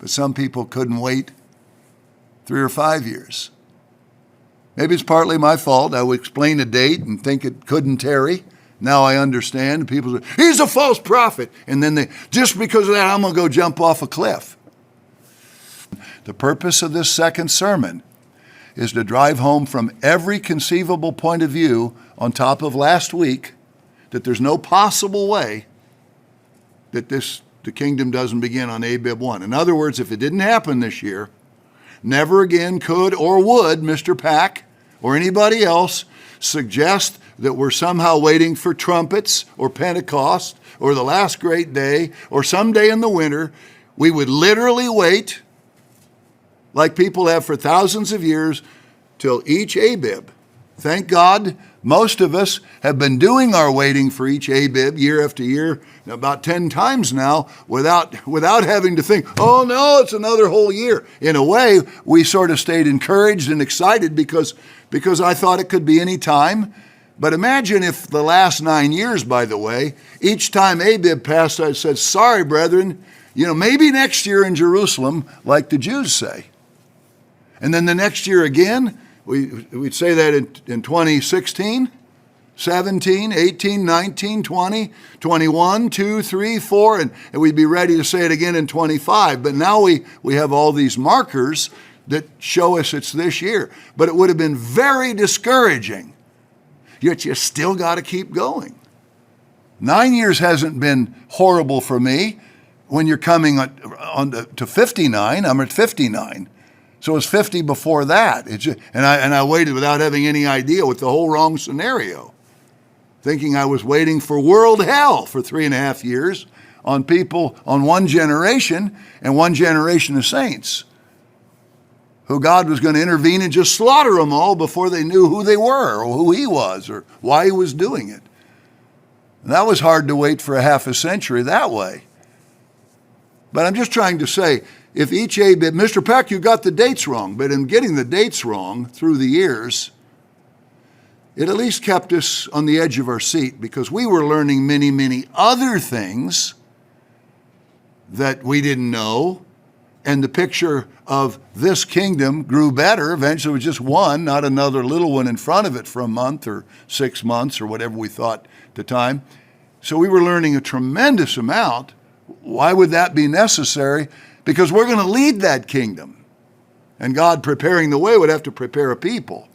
But some people couldn't wait 3 or 5 years. Maybe it's partly my fault. I would explain a date and think it couldn't tarry. Now I understand. People say, he's a false prophet. And then just because of that, I'm going to go jump off a cliff. The purpose of this second sermon is to drive home from every conceivable point of view on top of last week that there's no possible way that the kingdom doesn't begin on Abib 1. In other words, if it didn't happen this year, never again could or would Mr. Pack or anybody else suggest that we're somehow waiting for trumpets or Pentecost or the last great day or someday in the winter. We would literally wait, like people have for thousands of years, till each Abib. Thank God, most of us have been doing our waiting for each Abib year after year, about 10 times now, without having to think, oh no, it's another whole year. In a way, we sort of stayed encouraged and excited because I thought it could be any time. But imagine if the last 9 years, by the way, each time Abib passed, I said, sorry, brethren, maybe next year in Jerusalem, like the Jews say. And then the next year again, we'd say that in 2016, 17, 18, 19, 20, 21, 2, 3, 4, and we'd be ready to say it again in 25. But now we have all these markers that show us it's this year. But it would have been very discouraging. Yet you still got to keep going. 9 years hasn't been horrible for me. When you're coming to 59, I'm at 59. So it was 50 before that. And I waited without having any idea with the whole wrong scenario, thinking I was waiting for world hell for 3.5 years on people, on one generation and one generation of saints, who God was going to intervene and just slaughter them all before they knew who they were or who he was or why he was doing it. And that was hard to wait for a half a century that way. But I'm just trying to say, if each Abib, Mr. Peck, you got the dates wrong, but in getting the dates wrong through the years, it at least kept us on the edge of our seat because we were learning many, many other things that we didn't know. And the picture of this kingdom grew better. Eventually it was just one, not another little one in front of it for a month or 6 months or whatever we thought at the time. So we were learning a tremendous amount. Why would that be necessary? Because we're going to lead that kingdom. And God preparing the way would have to prepare a people.